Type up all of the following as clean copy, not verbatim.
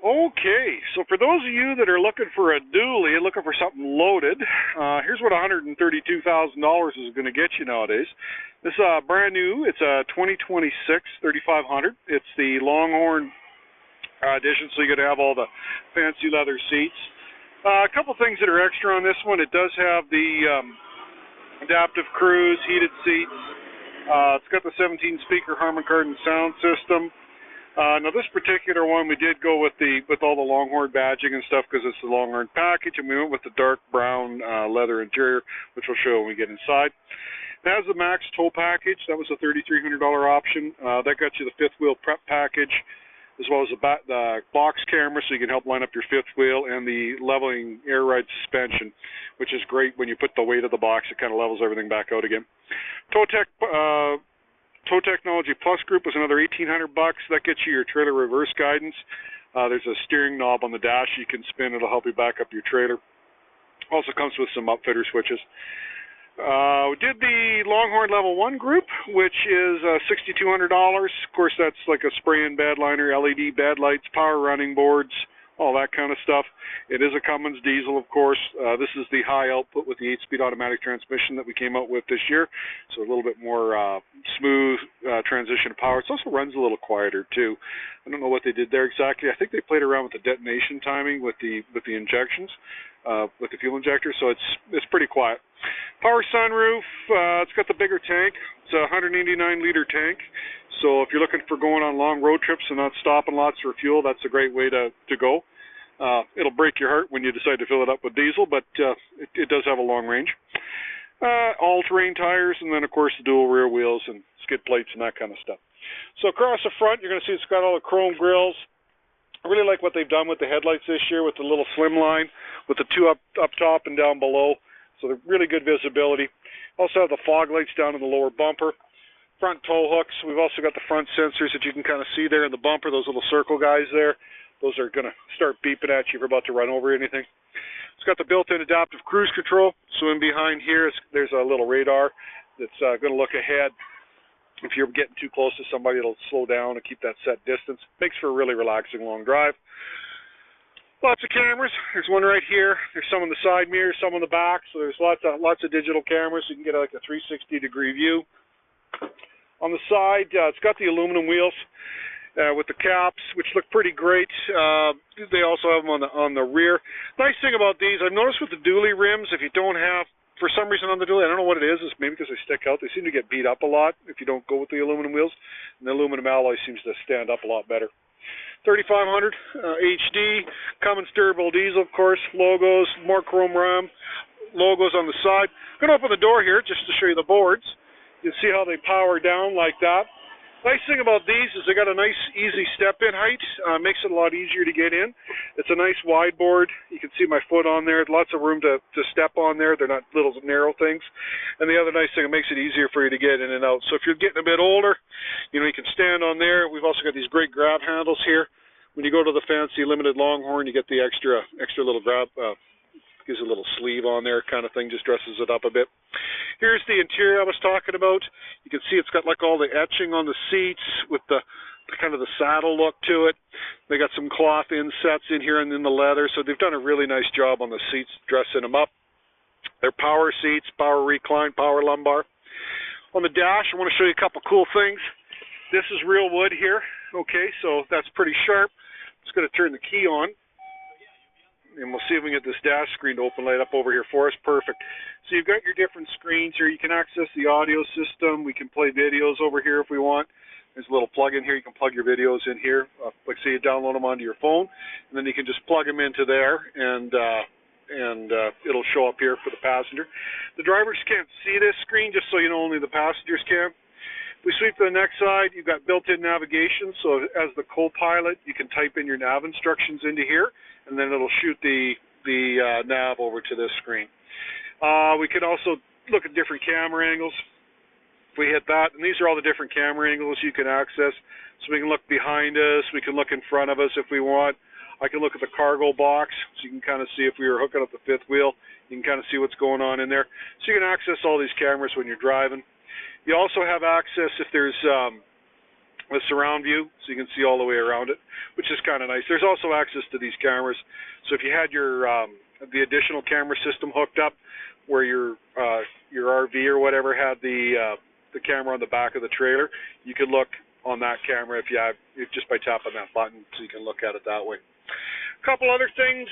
Okay, so for those of you that are looking for a dually, looking for something loaded, here's what $132,000 is going to get you nowadays. This is brand new. It's a 2026 3500. It's the Longhorn edition, so you're going to have all the fancy leather seats. A couple things that are extra on this one. It does have the adaptive cruise, heated seats. It's got the 17-speaker Harman Kardon sound system. Now this particular one we did go with all the Longhorn badging and stuff because it's the Longhorn package, and we went with the dark brown leather interior, which we'll show when we get inside. It has the max tow package. That was a $3,300 option. That got you the fifth wheel prep package, as well as the box camera, so you can help line up your fifth wheel, and the leveling air ride suspension, which is great when you put the weight of the box. It kind of levels everything back out again. Tow Technology Plus Group was another $1,800. That gets you your trailer reverse guidance. There's a steering knob on the dash you can spin. It'll help you back up your trailer. Also comes with some upfitter switches. We did the Longhorn Level 1 group, which is $6,200. Of course, that's like a spray-in bedliner, LED bed lights, power running boards, all that kind of stuff. It is a Cummins Diesel, of course. This is the high output with the 8-speed automatic transmission that we came out with this year, so a little bit more smooth transition of power. It also runs a little quieter too. I don't know what they did there exactly. I think they played around with the detonation timing with the injections, with the fuel injector, so it's pretty quiet. Power sunroof. It's got the bigger tank. It's a 189-liter tank. So if you're looking for going on long road trips and not stopping lots for fuel, that's a great way to go. It'll break your heart when you decide to fill it up with diesel, but it does have a long range. All-terrain tires, and then, of course, the dual rear wheels and skid plates and that kind of stuff. So across the front, you're going to see it's got all the chrome grills. I really like what they've done with the headlights this year with the little slim line, with the two up top and down below. So they're really good visibility. Also have the fog lights down in the lower bumper. Front tow hooks. We've also got the front sensors that you can kind of see there in the bumper, those little circle guys there. Those are going to start beeping at you if you're about to run over anything. It's got the built-in adaptive cruise control. So in behind here, there's a little radar that's going to look ahead. If you're getting too close to somebody, it'll slow down and keep that set distance. Makes for a really relaxing long drive. Lots of cameras. There's one right here. There's some on the side mirrors, some on the back. So there's lots of digital cameras. You can get like a 360-degree view. On the side, it's got the aluminum wheels with the caps, which look pretty great. They also have them on the rear. Nice thing about these, I've noticed with the dually rims, if you don't have, for some reason on the dually, I don't know what it is, it's maybe because they stick out, they seem to get beat up a lot if you don't go with the aluminum wheels. And the aluminum alloy seems to stand up a lot better. 3500 HD, Cummins Durable Diesel, of course, logos, more chrome ram, logos on the side. I'm going to open the door here just to show you the boards. You can see how they power down like that. Nice thing about these is they got a nice, easy step-in height. Makes it a lot easier to get in. It's a nice wide board. You can see my foot on there. Lots of room to step on there. They're not little narrow things. And the other nice thing, it makes it easier for you to get in and out. So if you're getting a bit older, you can stand on there. We've also got these great grab handles here. When you go to the fancy limited Longhorn, you get the extra little grab. Gives a little sleeve on there kind of thing, just dresses it up a bit. Here's the interior I was talking about. You can see it's got like all the etching on the seats with the kind of the saddle look to it. They got some cloth insets in here and in the leather, so they've done a really nice job on the seats, dressing them up. They're power seats, power recline, power lumbar. On the dash, I want to show you a couple cool things. This is real wood here. Okay, so that's pretty sharp. Just going to turn the key on. And we'll see if we can get this dash screen to open light up over here for us. Perfect. So you've got your different screens here. You can access the audio system. We can play videos over here if we want. There's a little plug in here. You can plug your videos in here. Like say you download them onto your phone, and then you can just plug them into there, and it'll show up here for the passenger. The drivers can't see this screen, just so you know, only the passengers can. If we sweep to the next side, you've got built-in navigation. So as the co-pilot, you can type in your nav instructions into here, and then it'll shoot the nav over to this screen. We can also look at different camera angles. If we hit that, and these are all the different camera angles you can access. So we can look behind us, we can look in front of us if we want. I can look at the cargo box, so you can kind of see if we were hooking up the fifth wheel. You can kind of see what's going on in there. So you can access all these cameras when you're driving. You also have access if there's with surround view, so you can see all the way around it, which is kind of nice. There's also access to these cameras, so if you had your the additional camera system hooked up, where your RV or whatever had the camera on the back of the trailer, you could look on that camera if just by tapping that button, so you can look at it that way. A couple other things,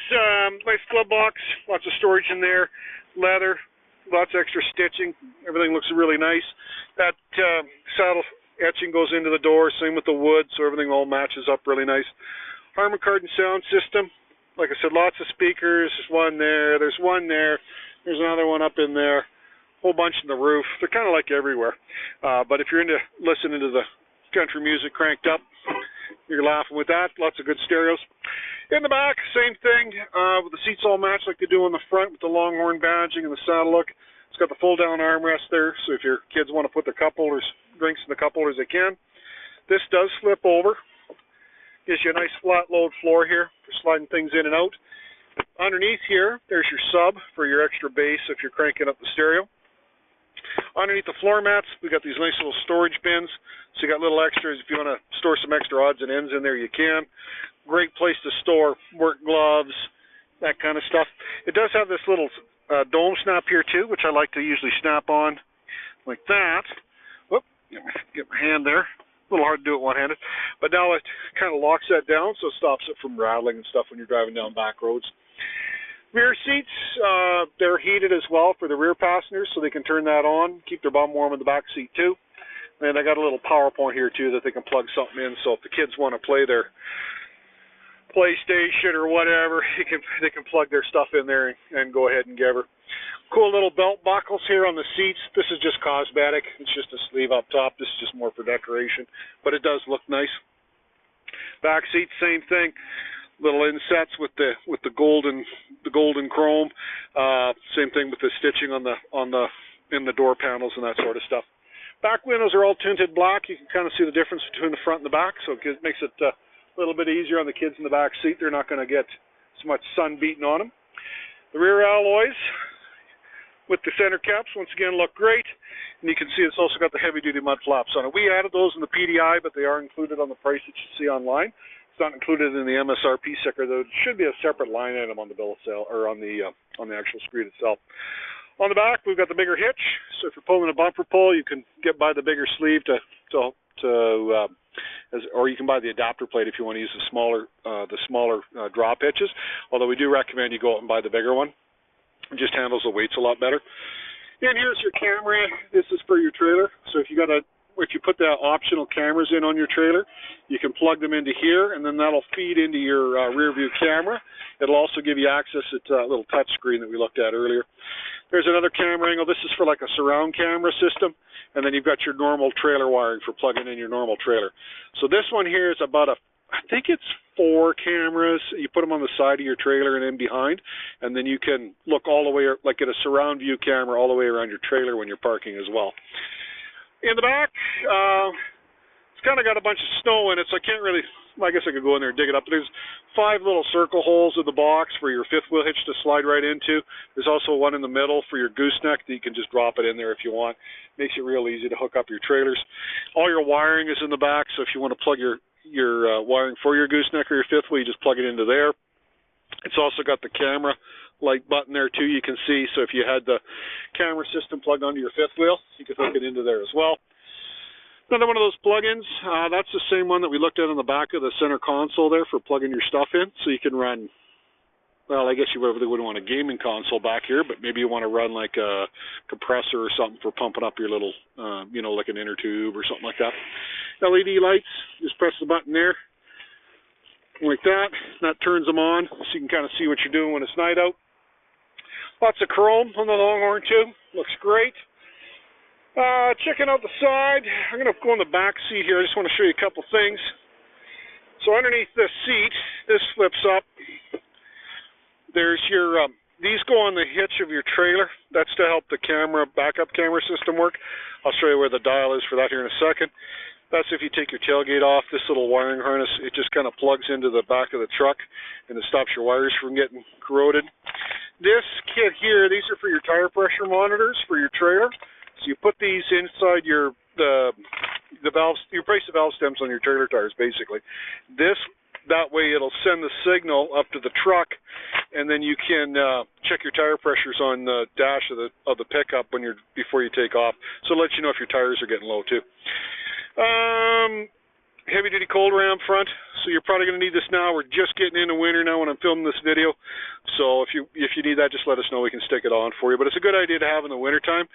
nice glove box, lots of storage in there, leather, lots of extra stitching, everything looks really nice. That saddle etching goes into the door, same with the wood, so everything all matches up really nice. Harman Kardon sound system, like I said, lots of speakers. There's one there, there's one there, there's another one up in there, whole bunch in the roof. They're kind of like everywhere, but if you're into listening to the country music cranked up, you're laughing with that. Lots of good stereos. In the back, same thing, with the seats all matched like they do on the front with the Longhorn badging and the saddle look. It's got the fold-down armrest there, so if your kids want to put the cup holders, drinks in the cup holders, they can. This does flip over. Gives you a nice flat load floor here for sliding things in and out. Underneath here, there's your sub for your extra bass if you're cranking up the stereo. Underneath the floor mats, we got these nice little storage bins. So you got little extras. If you want to store some extra odds and ends in there, you can. Great place to store work gloves, that kind of stuff. It does have this little dome snap here too, which I like to usually snap on like that. Whoop, get my hand there. A little hard to do it one-handed. But now it kind of locks that down, so it stops it from rattling and stuff when you're driving down back roads. Rear seats, they're heated as well for the rear passengers, so they can turn that on, keep their bum warm in the back seat too. And I got a little power point here too that they can plug something in, so if the kids want to play their PlayStation or whatever, they can plug their stuff in there and go ahead and give her. Cool little belt buckles here on the seats. This is just cosmetic. It's just a sleeve up top. This is just more for decoration, but it does look nice. Back seats, same thing. Little insets with the golden chrome. Same thing with the stitching in the door panels and that sort of stuff. Back windows are all tinted black. You can kind of see the difference between the front and the back, so it makes it a little bit easier on the kids in the back seat. They're not going to get so much sun beating on them. The rear alloys with the center caps, once again, look great. And you can see it's also got the heavy-duty mud flaps on it. We added those in the PDI, but they are included on the price that you see online. It's not included in the MSRP sticker, though. It should be a separate line item on the bill of sale, or on the actual screed itself. On the back, we've got the bigger hitch. So if you're pulling a bumper pull, you can get by the bigger sleeve or you can buy the adapter plate if you want to use the smaller drop hitches. Although we do recommend you go out and buy the bigger one. It just handles the weights a lot better. And here's your camera. This is for your trailer. So if you put the optional cameras in on your trailer, you can plug them into here, and then that'll feed into your rear view camera. It'll also give you access to that little touch screen that we looked at earlier. There's another camera angle. This is for like a surround camera system, and then you've got your normal trailer wiring for plugging in your normal trailer. So this one here is about I think it's 4 cameras. You put them on the side of your trailer and in behind, and then you can look all the way, like get a surround view camera all the way around your trailer when you're parking as well. In the back, it's kind of got a bunch of snow in it, so I can't really, I guess I could go in there and dig it up. There's 5 little circle holes in the box for your fifth wheel hitch to slide right into. There's also one in the middle for your gooseneck that you can just drop it in there if you want. Makes it real easy to hook up your trailers. All your wiring is in the back, so if you want to plug your wiring for your gooseneck or your fifth wheel, you just plug it into there. It's also got the camera light button there too, you can see. So if you had the camera system plugged onto your fifth wheel, you could hook it into there as well. Another one of those plug-ins, that's the same one that we looked at on the back of the center console there for plugging your stuff in. So you can run, well, I guess you really wouldn't want a gaming console back here, but maybe you want to run like a compressor or something for pumping up your little, like an inner tube or something like that. LED lights, just press the button there, like that. That turns them on, so you can kind of see what you're doing when it's night out. Lots of chrome on the Longhorn too, looks great. Checking out the side, I'm going to go in the back seat here. I just want to show you a couple things. So underneath this seat, this flips up. There's your, these go on the hitch of your trailer. That's to help the backup camera system work. I'll show you where the dial is for that here in a second. That's if you take your tailgate off. This little wiring harness, it just kind of plugs into the back of the truck, and it stops your wires from getting corroded. This kit here, these are for your tire pressure monitors for your trailer. So you put these inside the the valves. You replace the valve stems on your trailer tires, basically. That way it'll send the signal up to the truck, and then you can check your tire pressures on the dash of the pickup before you take off. So it lets you know if your tires are getting low too. Heavy duty cold ram front. So you're probably going to need this now. We're just getting into winter now when I'm filming this video. So if you need that, just let us know. We can stick it on for you. But it's a good idea to have in the wintertime.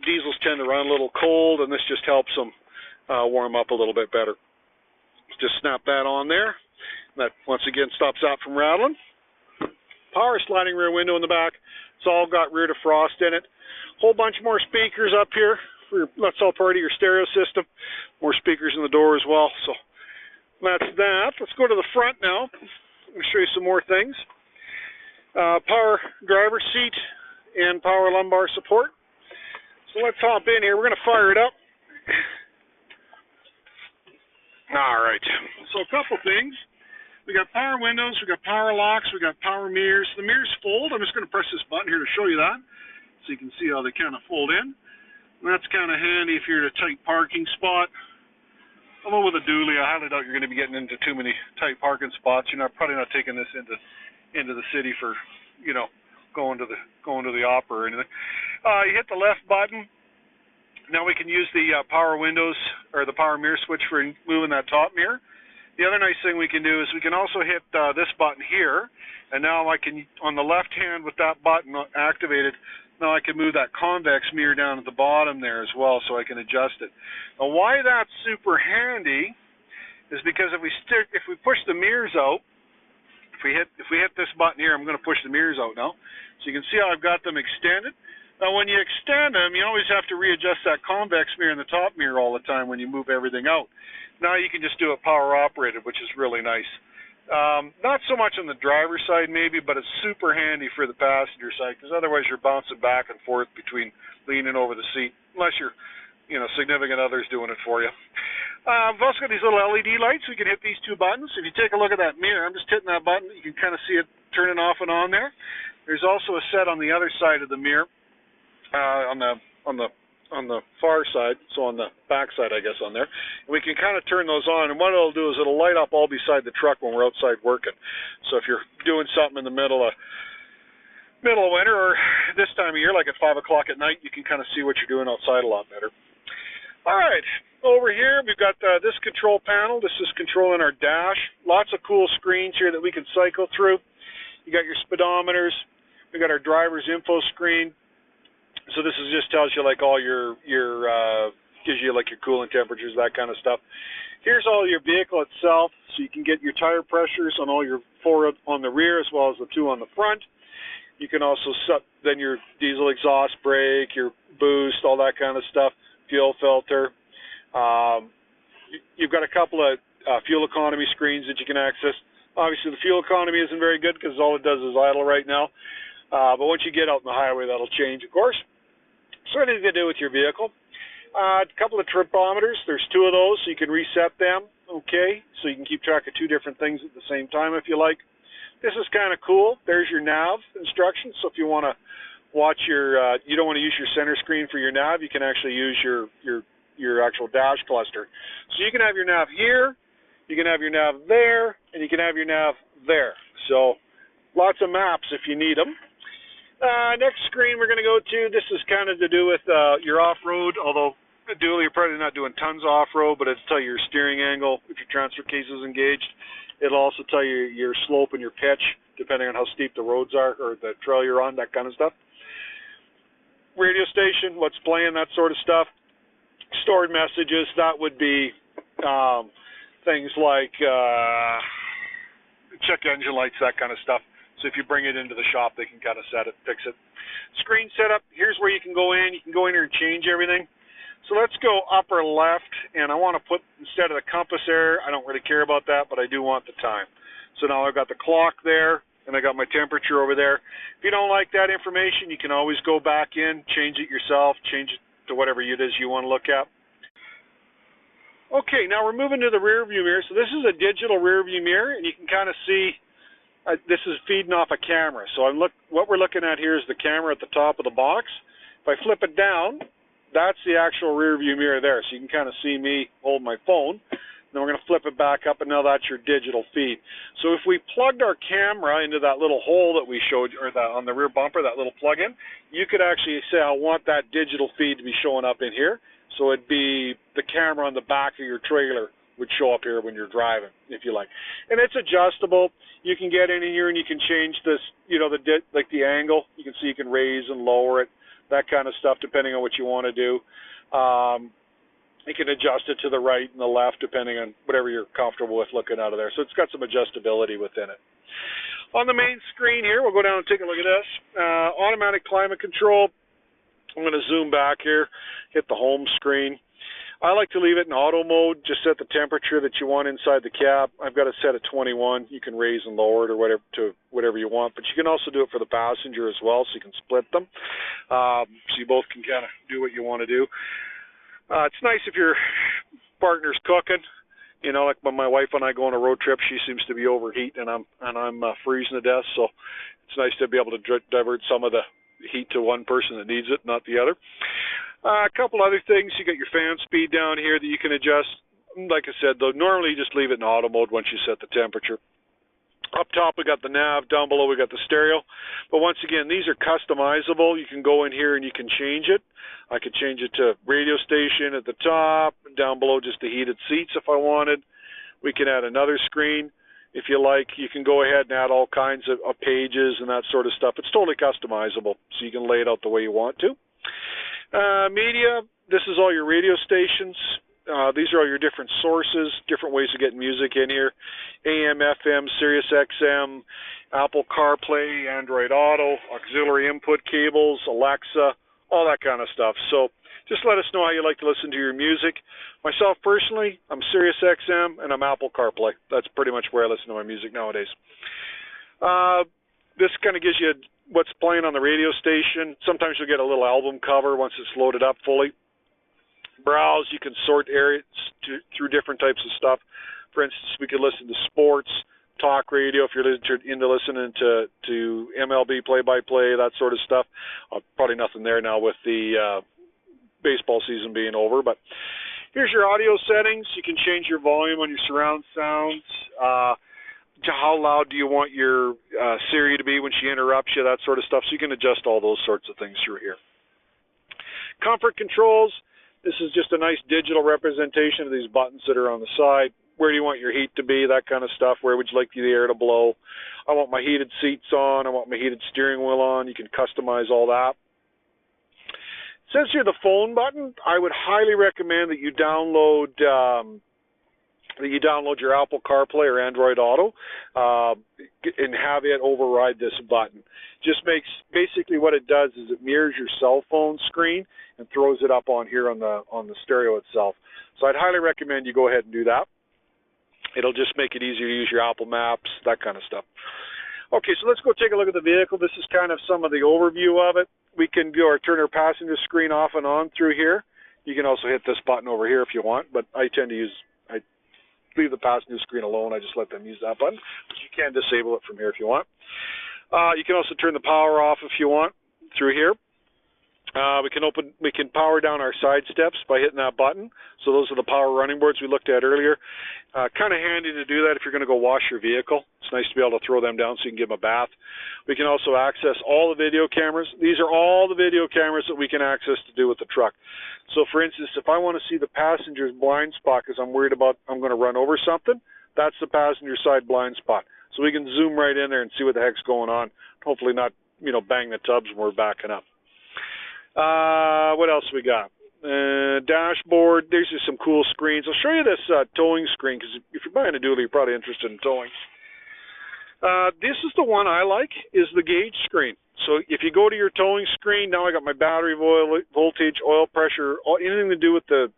Diesels tend to run a little cold, and this just helps them warm up a little bit better. Just snap that on there. That, once again, stops that from rattling. Power sliding rear window in the back. It's all got rear defrost in it. Whole bunch more speakers up here. That's all part of your stereo system. More speakers in the door as well. So that's that. Let's go to the front now. I'll show you some more things. Power driver's seat and power lumbar support. So let's hop in here. We're going to fire it up. All right. So a couple things. We got power windows, we got power locks, we got power mirrors. The mirrors fold. I'm just going to press this button here to show you that, so you can see how they kind of fold in. And that's kind of handy if you're in a tight parking spot. Although with a dually, I highly doubt you're going to be getting into too many tight parking spots. You're probably not taking this into the city for, you know, going to the opera or anything. You hit the left button. Now we can use the power windows or the power mirror switch for moving that top mirror. The other nice thing we can do is we can also hit this button here, and now I can, on the left hand with that button activated, now I can move that convex mirror down at the bottom there as well, so I can adjust it. Now why that's super handy is because if we push the mirrors out, if we hit this button here, I'm going to push the mirrors out now, so you can see how I've got them extended. Now when you extend them, you always have to readjust that convex mirror and the top mirror all the time when you move everything out. Now you can just do it power operated, which is really nice. Not so much on the driver's side maybe, but it's super handy for the passenger side, because otherwise you're bouncing back and forth between leaning over the seat, unless your significant other's doing it for you. We've also got these little LED lights. We can hit these two buttons. If you take a look at that mirror, I'm just hitting that button. You can kind of see it turning off and on there. There's also a set on the other side of the mirror, on the far side, so on the back side, I guess, on there. And we can kind of turn those on, and what it'll do is it'll light up all beside the truck when we're outside working. So if you're doing something in the middle of winter or this time of year, like at 5 o'clock at night, you can kind of see what you're doing outside a lot better. All right, over here we've got this control panel. This is controlling our dash. Lots of cool screens here that we can cycle through. You got your speedometers. We got our driver's info screen. So this just tells you like all your gives you like your coolant temperatures, that kind of stuff. Here's all your vehicle itself, so you can get your tire pressures on all your four on the rear as well as the two on the front. You can also set then your diesel exhaust brake, your boost, all that kind of stuff, fuel filter. You've got a couple of fuel economy screens that you can access. Obviously, the fuel economy isn't very good because all it does is idle right now. But once you get out on the highway, that'll change, of course. So anything to do with your vehicle. A couple of tripometers. There's two of those, so you can reset them. Okay, so you can keep track of two different things at the same time if you like. This is kind of cool. There's your nav instructions. So if you want to watch you don't want to use your center screen for your nav, you can actually use your actual dash cluster. So you can have your nav here, you can have your nav there, and you can have your nav there. So lots of maps if you need them. Next screen we're going to go to, this is kind of to do with your off-road, although dually you're probably not doing tons of off-road, but it'll tell you your steering angle if your transfer case is engaged. It'll also tell you your slope and your pitch, depending on how steep the roads are or the trail you're on, that kind of stuff. Radio station, what's playing, that sort of stuff. Stored messages, that would be things like check engine lights, that kind of stuff. So if you bring it into the shop, they can kind of set it, fix it. Screen setup, here's where you can go in. You can go in here and change everything. So let's go upper left, and I want to put, instead of the compass there, I don't really care about that, but I do want the time. So now I've got the clock there, and I got my temperature over there. If you don't like that information, you can always go back in, change it yourself, change it to whatever it is you want to look at. Okay, now we're moving to the rear view mirror. So this is a digital rear view mirror, and you can kind of see this is feeding off a camera. So what we're looking at here is the camera at the top of the box. If I flip it down, that's the actual rear view mirror there. So you can kind of see me hold my phone. Then we're going to flip it back up, and now that's your digital feed. So if we plugged our camera into that little hole that we showed, or that on the rear bumper, that little plug-in, you could actually say, I want that digital feed to be showing up in here. So it'd be the camera on the back of your trailer would show up here when you're driving, if you like. And it's adjustable. You can get in here and you can change this, you know, like the angle. You can see you can raise and lower it, that kind of stuff, depending on what you want to do. You can adjust it to the right and the left, depending on whatever you're comfortable with looking out of there. So it's got some adjustability within it. On the main screen here, we'll go down and take a look at this. Automatic climate control. I'm going to zoom back here, hit the home screen. I like to leave it in auto mode, just set the temperature that you want inside the cab. I've got it set at 21. You can raise and lower it or whatever to whatever you want, but you can also do it for the passenger as well, so you can split them. So you both can kind of do what you want to do. It's nice if your partner's cooking. You know, like when my wife and I go on a road trip, she seems to be overheating, and I'm freezing to death. So it's nice to be able to divert some of the heat to one person that needs it, not the other. A couple other things. You got your fan speed down here that you can adjust. Like I said, though, normally you just leave it in auto mode once you set the temperature. Up top, we got the nav. Down below, we got the stereo. But once again, these are customizable. You can go in here and you can change it. I could change it to radio station at the top. Down below, just the heated seats if I wanted. We can add another screen if you like. You can go ahead and add all kinds of pages and that sort of stuff. It's totally customizable, so you can lay it out the way you want to. Media, this is all your radio stations. These are all your different sources, different ways of getting music in here. AM, FM, Sirius XM, Apple CarPlay, Android Auto, auxiliary input cables, Alexa, all that kind of stuff. So just let us know how you like to listen to your music. Myself personally, I'm Sirius XM and I'm Apple CarPlay. That's pretty much where I listen to my music nowadays. This kind of gives you what's playing on the radio station. Sometimes you'll get a little album cover once it's loaded up fully. Browse, you can sort areas through different types of stuff. For instance, we could listen to sports, talk radio if you're into listening to MLB play-by-play, that sort of stuff. Probably nothing there now with the baseball season being over, but here's your audio settings. You can change your volume on your surround sounds. How loud do you want your Siri to be when she interrupts you, that sort of stuff. So you can adjust all those sorts of things through here. Comfort controls. This is just a nice digital representation of these buttons that are on the side. Where do you want your heat to be, that kind of stuff. Where would you like the air to blow? I want my heated seats on. I want my heated steering wheel on. You can customize all that. Since you're the phone button, I would highly recommend that you download your Apple CarPlay or Android Auto and have it override this button. Just makes, basically what it does is it mirrors your cell phone screen and throws it up on here on the stereo itself. So I'd highly recommend you go ahead and do that. It'll just make it easier to use your Apple Maps, that kind of stuff. Okay, so let's go take a look at the vehicle. This is kind of some of the overview of it. We can go or turn our passenger screen off and on through here. You can also hit this button over here if you want, but I leave the passenger screen alone. I just let them use that button. But you can disable it from here if you want. You can also turn the power off if you want through here. We can power down our side steps by hitting that button. So those are the power running boards we looked at earlier. Kind of handy to do that if you're going to go wash your vehicle. It's nice to be able to throw them down so you can give them a bath. We can also access all the video cameras. These are all the video cameras that we can access to do with the truck. So for instance, if I want to see the passenger's blind spot because I'm worried about I'm going to run over something, that's the passenger side blind spot. So we can zoom right in there and see what the heck's going on. Hopefully not, bang the tubs when we're backing up. What else we got? Dashboard. There's just some cool screens. I'll show you this towing screen because if you're buying a dually, you're probably interested in towing. This is the one I like, is the gauge screen. So if you go to your towing screen, now I got my battery voltage, oil pressure, anything to do with the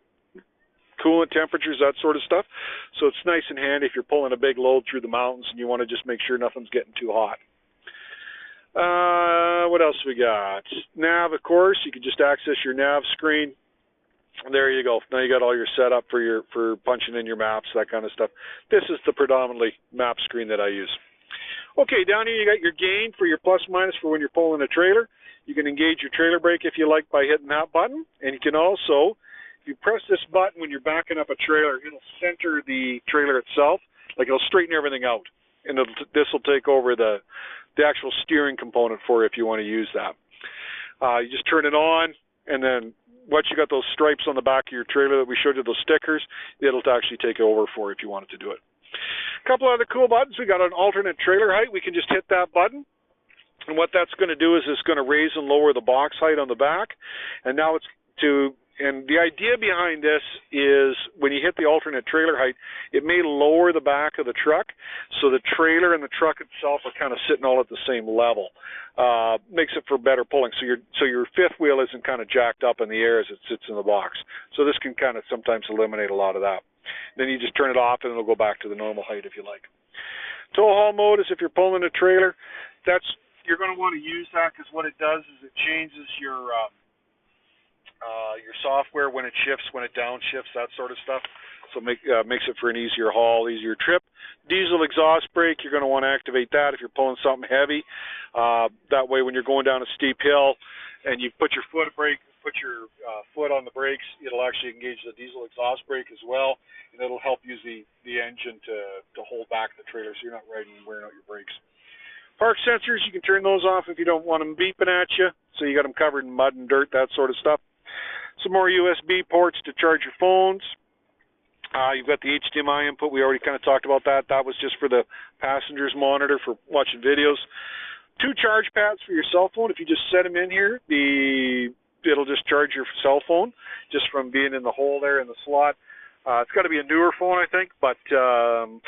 coolant temperatures, that sort of stuff. So it's nice and handy if you're pulling a big load through the mountains and you want to just make sure nothing's getting too hot. What else we got? Nav, of course. You can just access your nav screen. There you go. Now you got all your setup for punching in your maps, that kind of stuff. This is the predominantly map screen that I use. Okay, down here you got your gain for your plus minus for when you're pulling a trailer. You can engage your trailer brake if you like by hitting that button, and you can also, if you press this button when you're backing up a trailer, it'll center the trailer itself, like it'll straighten everything out, and this will take over the actual steering component for you if you want to use that. You just turn it on, and then once you got those stripes on the back of your trailer that we showed you, those stickers, it'll actually take over for you if you wanted to do it. A couple other cool buttons. We got an alternate trailer height. We can just hit that button, and what that's going to do is it's going to raise and lower the box height on the back. And now and the idea behind this is when you hit the alternate trailer height, it may lower the back of the truck, so the trailer and the truck itself are kind of sitting all at the same level. Makes it for better pulling. So your fifth wheel isn't kind of jacked up in the air as it sits in the box. So this can kind of sometimes eliminate a lot of that. Then you just turn it off and it'll go back to the normal height if you like. Tow haul mode is if you're pulling a trailer. You're going to want to use that because what it does is it changes your software when it shifts, when it downshifts, that sort of stuff. So makes it for an easier haul, easier trip. Diesel exhaust brake, you're going to want to activate that if you're pulling something heavy. That way when you're going down a steep hill and you put your foot on the brakes, it'll actually engage the diesel exhaust brake as well, and it'll help use the engine to hold back the trailer so you're not riding and wearing out your brakes. Park sensors, you can turn those off if you don't want them beeping at you, so you got them covered in mud and dirt, that sort of stuff. Some more USB ports to charge your phones. You've got the HDMI input. We already kind of talked about that. That was just for the passenger's monitor for watching videos. 2 charge pads for your cell phone. If you just set them in here, it'll just charge your cell phone just from being in the hole there in the slot. It's got to be a newer phone, I think, but I'm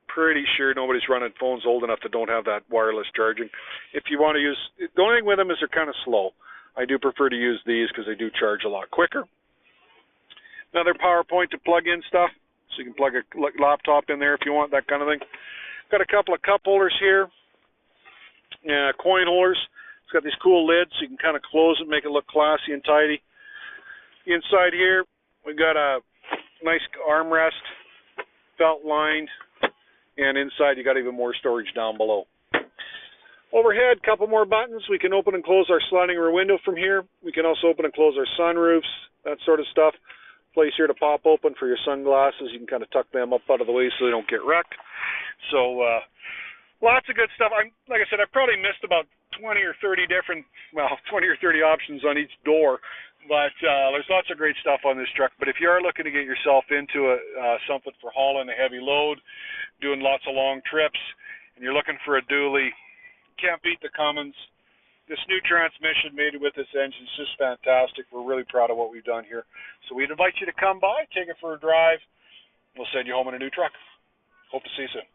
pretty sure nobody's running phones old enough that don't have that wireless charging. If you want to use, the only thing with them is they're kind of slow. I do prefer to use these because they do charge a lot quicker. Another power point to plug in stuff, so you can plug a laptop in there if you want, that kind of thing. Got a couple of cup holders here, coin holders. It's got these cool lids, so you can kind of close it, make it look classy and tidy. Inside here, we've got a nice armrest, belt lined, and inside you got even more storage down below. Overhead, a couple more buttons. We can open and close our sliding rear window from here. We can also open and close our sunroofs, that sort of stuff. Place here to pop open for your sunglasses. You can kind of tuck them up out of the way so they don't get wrecked. So lots of good stuff. Like I said, I probably missed about 20 or 30 options on each door. But there's lots of great stuff on this truck. But if you are looking to get yourself into something for hauling a heavy load, doing lots of long trips, and you're looking for a dually, can't beat the Cummins. This new transmission made with this engine is just fantastic. We're really proud of what we've done here. So we'd invite you to come by, take it for a drive. We'll send you home in a new truck. Hope to see you soon.